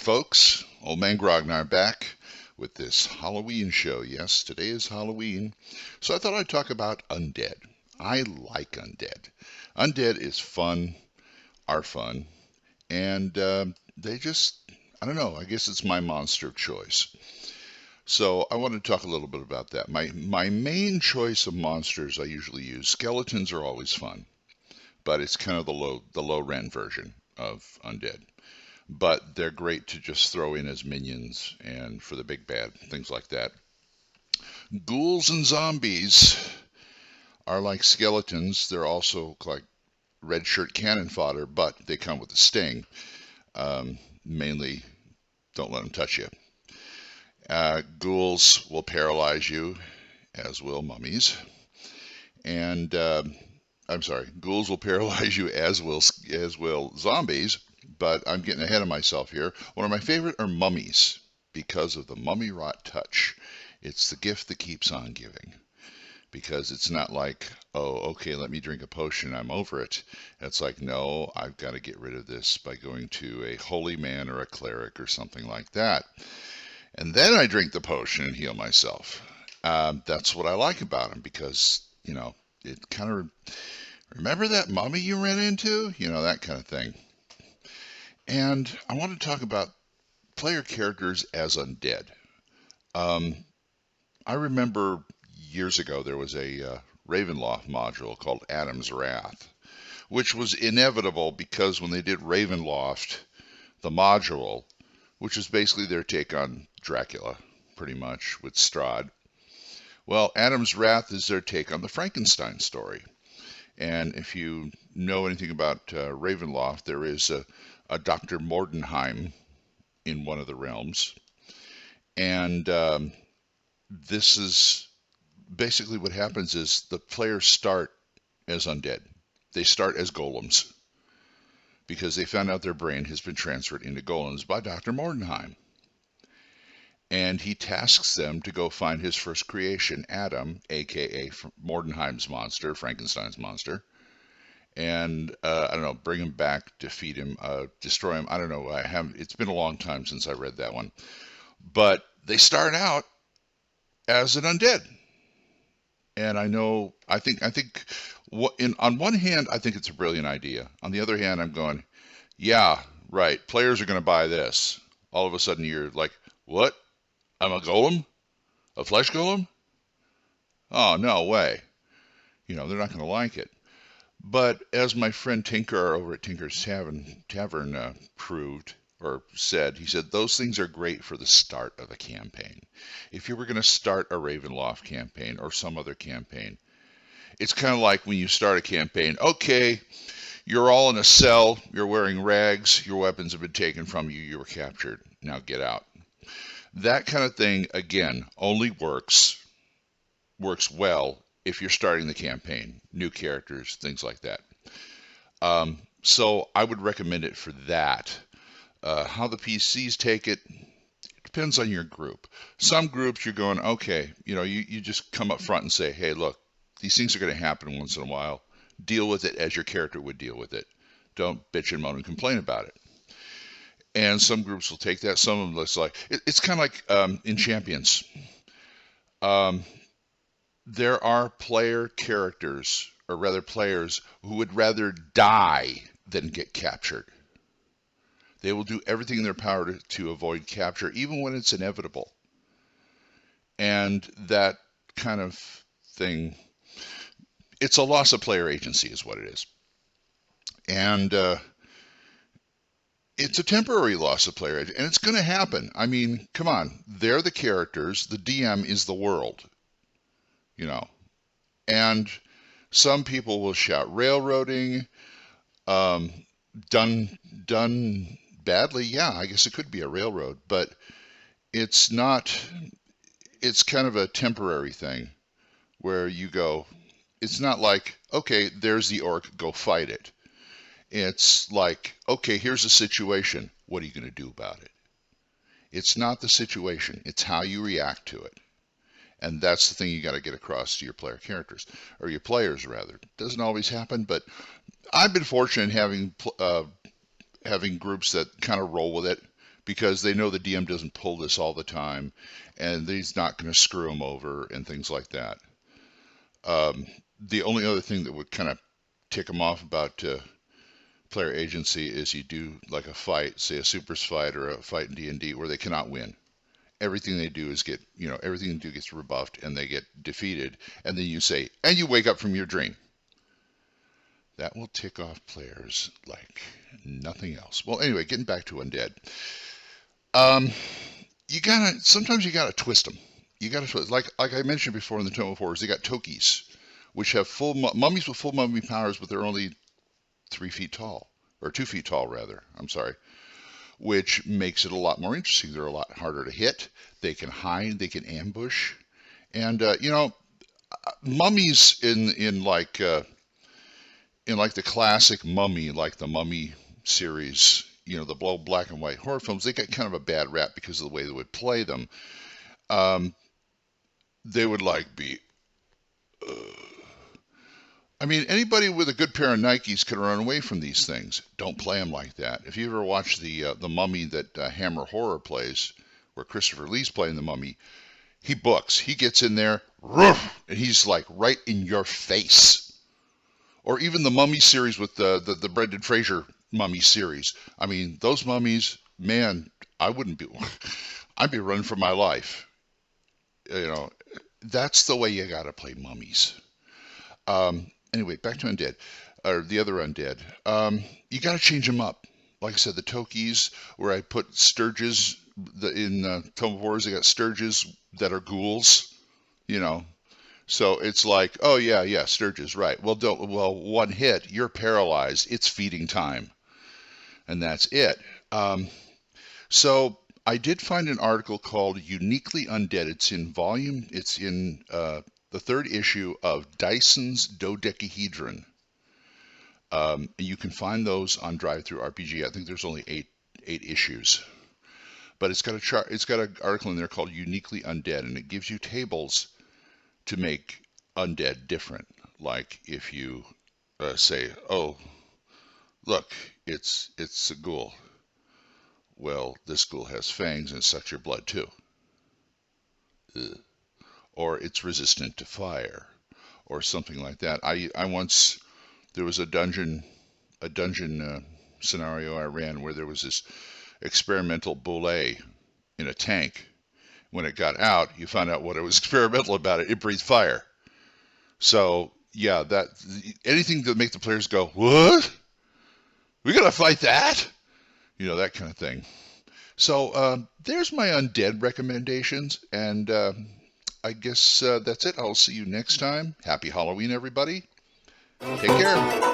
folks. Old Man Grognard back with this Halloween show. Yes, today is Halloween. So I thought I'd talk about Undead. I like Undead. Undead is fun, are fun, and they just, I don't know, I guess it's my monster of choice. So I want to talk a little bit about that. My main choice of monsters I usually use, skeletons are always fun, but it's kind of the low rent version of Undead. But they're great to just throw in as minions and for the big bad, things like that. Ghouls and zombies are like skeletons. They're also like red shirt cannon fodder, but they come with a sting. Mainly, don't let them touch you. Ghouls will paralyze you, as will mummies. And I'm sorry, ghouls will paralyze you as will zombies. But I'm getting ahead of myself here. One of my favorite are mummies because of the mummy rot touch. It's the gift that keeps on giving. Because it's not like, oh, okay, let me drink a potion, I'm over it. It's like, no, I've got to get rid of this by going to a holy man or a cleric or something like that. And then I drink the potion and heal myself. That's what I like about them because, it kind of, remember that mummy you ran into? That kind of thing. And I want to talk about player characters as undead. I remember years ago there was a Ravenloft module called Adam's Wrath, which was inevitable because when they did Ravenloft, the module, which is basically their take on Dracula, pretty much, with Strahd, well, Adam's Wrath is their take on the Frankenstein story. And if you know anything about Ravenloft, there is a Dr. Mordenheim in one of the realms. And this is basically what happens is the players start as undead. They start as golems because they found out their brain has been transferred into golems by Dr. Mordenheim. And he tasks them to go find his first creation, Adam, aka Mordenheim's monster, Frankenstein's monster. And I don't know, bring him back, defeat him, destroy him. I don't know. It's been a long time since I read that one. But they start out as an undead. And I think on one hand, I think it's a brilliant idea. On the other hand, I'm going, yeah, right. Players are going to buy this. All of a sudden, you're like, what? I'm a golem? A flesh golem? Oh, no way. They're not going to like it. But as my friend Tinker over at Tinker's Tavern proved or said, he said, those things are great for the start of a campaign. If you were going to start a Ravenloft campaign or some other campaign, it's kind of like when you start a campaign, okay, you're all in a cell, you're wearing rags, your weapons have been taken from you, you were captured, now get out. That kind of thing, again, only works well if you're starting the campaign, new characters, things like that. So I would recommend it for that. How the PCs take it depends on your group. Some groups you're going, okay, you just come up front and say, hey, look, these things are going to happen once in a while. Deal with it as your character would deal with it. Don't bitch and moan and complain about it. And some groups will take that. Some of them looks like it's kind of like in Champions. There are player characters, or rather players, who would rather die than get captured. They will do everything in their power to avoid capture, even when it's inevitable. And that kind of thing, it's a loss of player agency is what it is. And it's a temporary loss of player agency, and it's going to happen. I mean, come on. They're the characters. The DM is the world. And some people will shout railroading, done badly. Yeah, I guess it could be a railroad, but it's not, it's kind of a temporary thing where you go, it's not like, okay, there's the orc, go fight it. It's like, okay, here's a situation. What are you going to do about it? It's not the situation. It's how you react to it. And that's the thing you got to get across to your player characters, or your players rather. It doesn't always happen, but I've been fortunate in having groups that kind of roll with it. because they know the DM doesn't pull this all the time, and he's not going to screw them over and things like that. The only other thing that would kind of tick them off about player agency is you do like a fight, say a supers fight or a fight in D&D, where they cannot win. Everything they do is everything they do gets rebuffed and they get defeated, and then you say, and you wake up from your dream. That will tick off players like nothing else. Well, anyway, getting back to Undead. Sometimes you gotta twist them. You gotta twist, like I mentioned before in the Tome of Horrors, they got Tokis, which have full mummies with full mummy powers, but they're only 3 feet tall, or 2 feet tall rather. I'm sorry. Which makes it a lot more interesting. They're a lot harder to hit. They can hide. They can ambush. And mummies in like the classic Mummy, like the Mummy series, the black and white horror films, they got kind of a bad rap because of the way they would play them. They would be. Anybody with a good pair of Nikes can run away from these things. Don't play them like that. If you ever watch the Mummy that Hammer Horror plays, where Christopher Lee's playing the Mummy, he books. He gets in there, roof, and he's like right in your face. Or even the Mummy series with the Brendan Fraser Mummy series. Those mummies, man, I'd be running for my life. That's the way you gotta play mummies. Anyway, back to Undead, or the other Undead. You got to change them up. Like I said, the Tokis, where I put Sturges, in Tome of Horrors, they got Sturges that are ghouls, So it's like, oh yeah, Sturges, right. Well, one hit, you're paralyzed. It's feeding time. And that's it. So I did find an article called Uniquely Undead. It's in the 3rd issue of Dyson's Dodecahedron. You can find those on DriveThruRPG. I think there's only eight issues. But it's got an article in there called Uniquely Undead, and it gives you tables to make undead different. Like if you say, oh, look, it's a ghoul. Well, this ghoul has fangs and it sucks your blood too. Ugh. Or it's resistant to fire, or something like that. There was a dungeon scenario I ran where there was this experimental boulet in a tank. When it got out, you found out what it was experimental about it. It breathed fire. So yeah, anything to make the players go, what? We gotta fight that? That kind of thing. So there's my Undead recommendations, and I guess that's it. I'll see you next time. Happy Halloween, everybody. Take care.